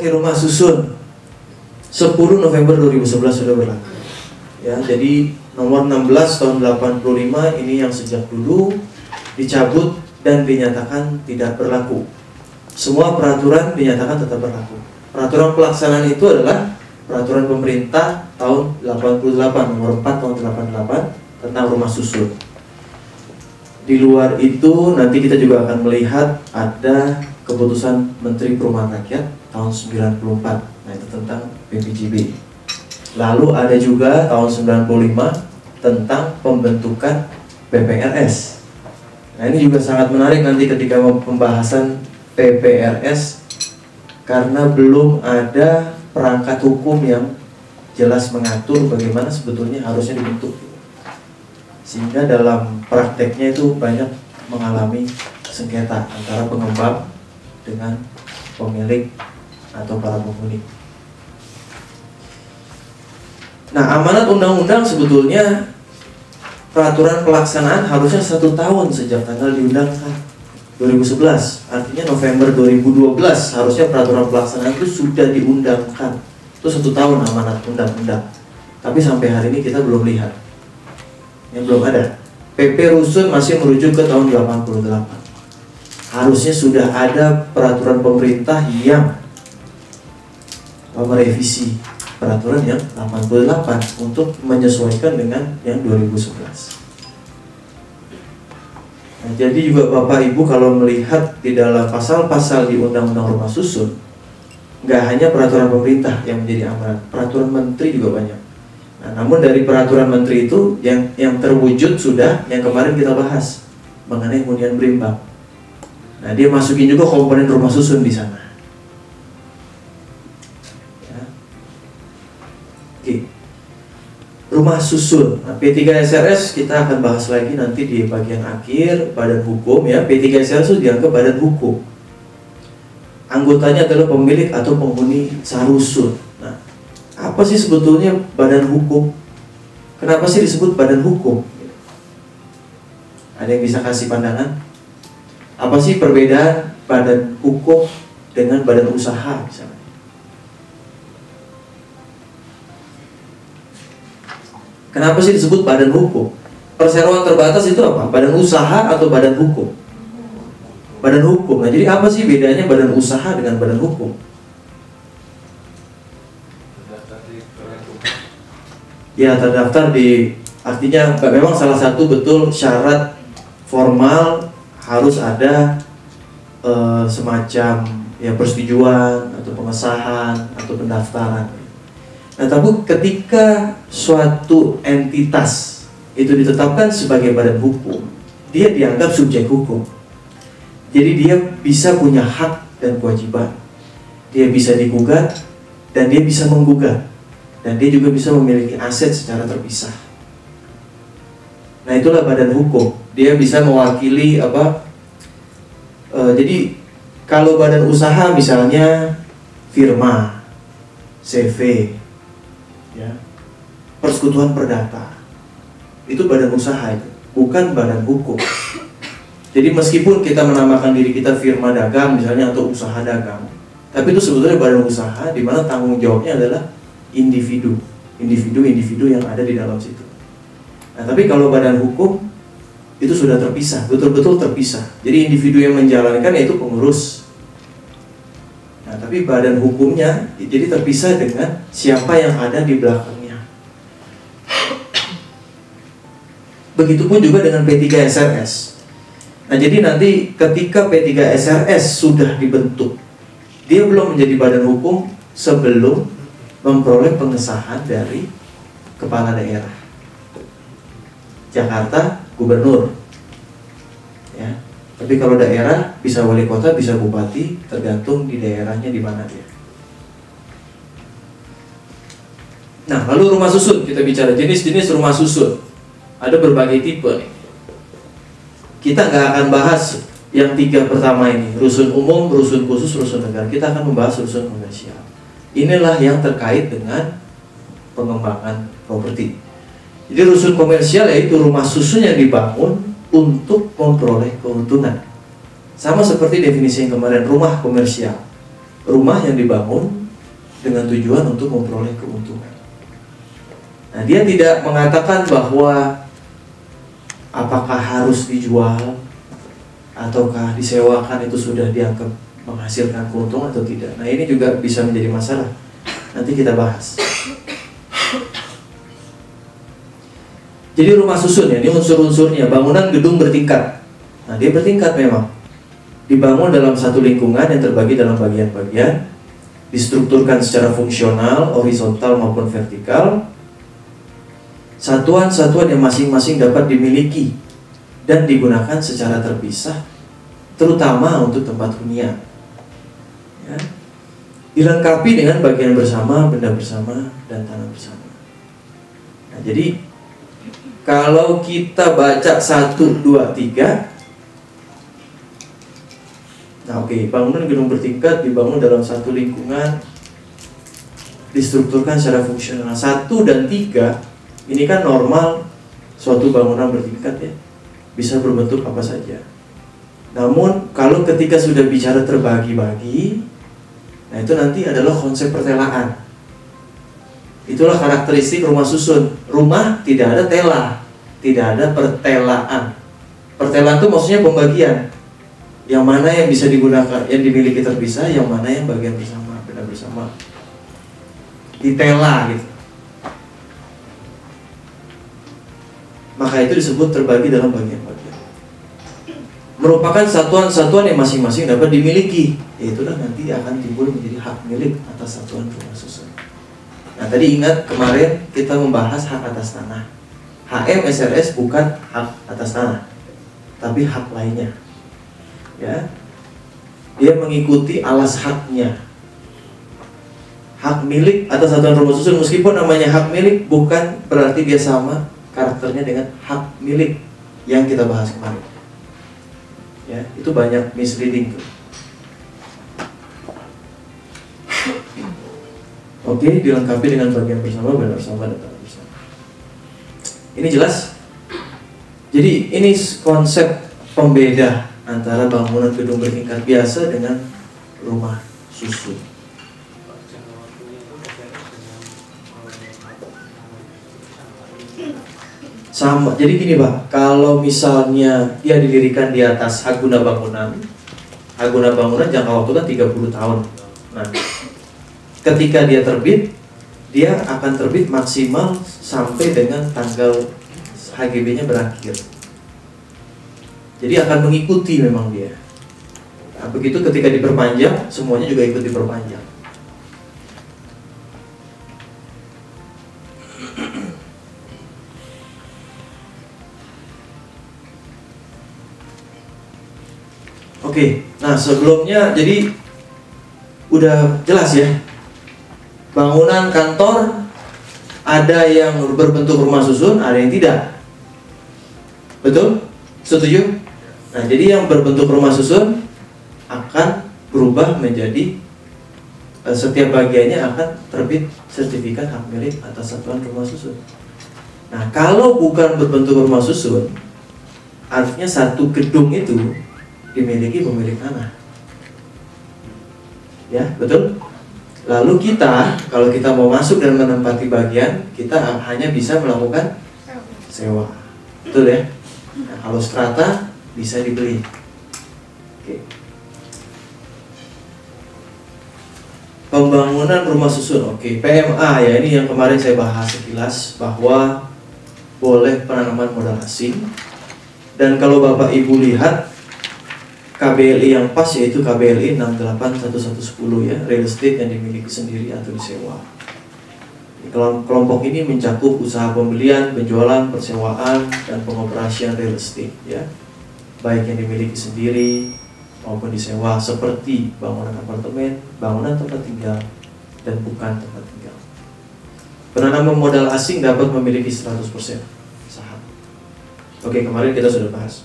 seperti rumah susun 10 November 2011 sudah berlaku. Ya, jadi nomor 16 tahun 85 ini yang sejak dulu dicabut dan dinyatakan tidak berlaku. Semua peraturan dinyatakan tetap berlaku. Peraturan pelaksanaan itu adalah peraturan pemerintah tahun 88 nomor 4 tahun 88 tentang rumah susun. Di luar itu nanti kita juga akan melihat ada keputusan Menteri Perumahan Rakyat tahun 94. Nah, itu tentang PPJB. Lalu ada juga tahun 95 tentang pembentukan PPRS. Nah, ini juga sangat menarik nanti ketika pembahasan PPRS karena belum ada perangkat hukum yang jelas mengatur bagaimana sebetulnya harusnya dibentuk. Sehingga dalam prakteknya itu banyak mengalami sengketa antara pengembang dengan pemilik atau para penghuni. Nah, amanat undang-undang sebetulnya peraturan pelaksanaan harusnya 1 tahun sejak tanggal diundangkan 2011. Artinya November 2012 harusnya peraturan pelaksanaan itu sudah diundangkan. Itu 1 tahun amanat undang-undang. Tapi sampai hari ini kita belum lihat. Yang belum ada. PP Rusun masih merujuk ke tahun 88. Harusnya sudah ada peraturan pemerintah yang merevisi peraturan yang 88 untuk menyesuaikan dengan yang 2011. Nah, jadi juga Bapak Ibu kalau melihat di dalam pasal-pasal di Undang-Undang Rumah Susun, nggak hanya peraturan pemerintah yang menjadi amanat, peraturan menteri juga banyak. Nah, namun dari peraturan menteri itu yang terwujud sudah yang kemarin kita bahas mengenai hunian berimbang. Nah, dia masukin juga komponen rumah susun di sana. Ya. Oke. Rumah susun. Nah, P3SRS kita akan bahas lagi nanti di bagian akhir badan hukum ya. P3SRS itu dianggap badan hukum. Anggotanya adalah pemilik atau penghuni sarusun. Nah, apa sih sebetulnya badan hukum? Kenapa sih disebut badan hukum? Ada yang bisa kasih pandangan? Apa sih perbedaan badan hukum dengan badan usaha misalnya? Kenapa sih disebut badan hukum? Perseroan terbatas itu apa? Badan usaha atau badan hukum? Badan hukum. Nah, jadi apa sih bedanya badan usaha dengan badan hukum? Ya, terdaftar di, artinya memang salah satu betul syarat formal harus ada semacam ya persetujuan atau pengesahan atau pendaftaran. Nah, tapi ketika suatu entitas itu ditetapkan sebagai badan hukum, dia dianggap subjek hukum. Jadi dia bisa punya hak dan kewajiban. Dia bisa digugat dan dia bisa menggugat. Dan dia juga bisa memiliki aset secara terpisah. Nah, itulah badan hukum. Dia bisa mewakili apa? Jadi kalau badan usaha misalnya firma, CV, ya, persekutuan perdata, itu badan usaha itu, bukan badan hukum. Jadi meskipun kita menamakan diri kita firma dagang misalnya atau usaha dagang, tapi itu sebetulnya badan usaha di mana tanggung jawabnya adalah individu yang ada di dalam situ. Nah, tapi kalau badan hukum itu sudah terpisah, betul-betul terpisah. Jadi individu yang menjalankan yaitu pengurus. Nah, tapi badan hukumnya jadi terpisah dengan siapa yang ada di belakangnya. Begitupun juga dengan P3SRS. Nah, jadi nanti ketika P3SRS sudah dibentuk, dia belum menjadi badan hukum sebelum memperoleh pengesahan dari kepala daerah. Jakarta, gubernur. Ya. Tapi kalau daerah bisa wali kota, bisa bupati, tergantung di daerahnya di mana dia. Nah, lalu rumah susun, kita bicara jenis-jenis rumah susun. Ada berbagai tipe nih. Kita nggak akan bahas yang 3 pertama ini, rusun umum, rusun khusus, rusun negara. Kita akan membahas rusun komersial. Inilah yang terkait dengan pengembangan properti. Jadi rusun komersial yaitu rumah susun yang dibangun untuk memperoleh keuntungan. Sama seperti definisi yang kemarin, rumah komersial. rumah yang dibangun dengan tujuan untuk memperoleh keuntungan. Nah, dia tidak mengatakan bahwa apakah harus dijual ataukah disewakan itu sudah dianggap menghasilkan keuntungan atau tidak. Nah, ini juga bisa menjadi masalah. Nanti kita bahas. Jadi rumah susun ya, ini unsur-unsurnya. Bangunan gedung bertingkat. Nah, dia bertingkat memang. Dibangun dalam satu lingkungan yang terbagi dalam bagian-bagian, distrukturkan secara fungsional, horizontal maupun vertikal. Satuan-satuan yang masing-masing dapat dimiliki dan digunakan secara terpisah, terutama untuk tempat hunian. Ya. Dilengkapi dengan bagian bersama, benda bersama, dan tanah bersama. Nah, jadi kalau kita baca 1, 2, 3. Nah, oke, bangunan gedung bertingkat dibangun dalam satu lingkungan, distrukturkan secara fungsional. 1 dan 3 ini kan normal suatu bangunan bertingkat ya, bisa berbentuk apa saja. Namun kalau ketika sudah bicara terbagi-bagi, nah itu nanti adalah konsep pertelaan. Itulah karakteristik rumah susun. Rumah tidak ada tela, tidak ada pertelaan. Pertelaan itu maksudnya pembagian. Yang mana yang bisa digunakan, yang dimiliki terpisah, yang mana yang bagian bersama, benda bersama. Ditela gitu. Maka itu disebut terbagi dalam bagian-bagian. Merupakan satuan-satuan yang masing-masing dapat dimiliki. Itulah nanti akan timbul menjadi hak milik atas satuan rumah susun. Nah, tadi ingat kemarin kita membahas hak atas tanah. HM SRS bukan hak atas tanah, tapi hak lainnya. Ya, dia mengikuti alas haknya. Hak milik atas satuan rumah susun, meskipun namanya hak milik, bukan berarti dia sama karakternya dengan hak milik yang kita bahas kemarin. Ya, itu banyak misleading tuh. Oke, dilengkapi dengan bagian bersama, benda bersama, dan tanah bersama. Ini jelas? Jadi ini konsep pembeda antara bangunan gedung bertingkat biasa dengan rumah susun. Sama, jadi gini Pak, kalau misalnya dia didirikan di atas hak guna bangunan jangka waktu kan 30 tahun. Nah, ketika dia terbit, dia akan terbit maksimal sampai dengan tanggal HGB-nya berakhir. Jadi akan mengikuti memang dia. Nah, begitu ketika diperpanjang, semuanya juga ikut diperpanjang. Oke, nah sebelumnya jadi udah jelas ya. Bangunan kantor ada yang berbentuk rumah susun, ada yang tidak. Betul? Setuju? Nah, jadi yang berbentuk rumah susun akan berubah menjadi setiap bagiannya akan terbit sertifikat hak milik atas satuan rumah susun. Nah, kalau bukan berbentuk rumah susun, artinya satu gedung itu dimiliki pemilik tanah. Ya, betul? Lalu kita, kalau kita mau masuk dan menempati bagian, kita hanya bisa melakukan sewa. Betul ya? Nah, kalau strata bisa dibeli. Oke. Pembangunan rumah susun. Oke, PMA ya, ini yang kemarin saya bahas sekilas bahwa boleh penanaman modal asing. Dan kalau Bapak Ibu lihat KBLI yang pas yaitu KBLI 681110 ya, real estate yang dimiliki sendiri atau disewa. Kelompok ini mencakup usaha pembelian, penjualan, persewaan, dan pengoperasian real estate ya, baik yang dimiliki sendiri maupun disewa, seperti bangunan apartemen, bangunan tempat tinggal, dan bukan tempat tinggal. Penanaman modal asing dapat memiliki 100% saham. Oke, kemarin kita sudah bahas.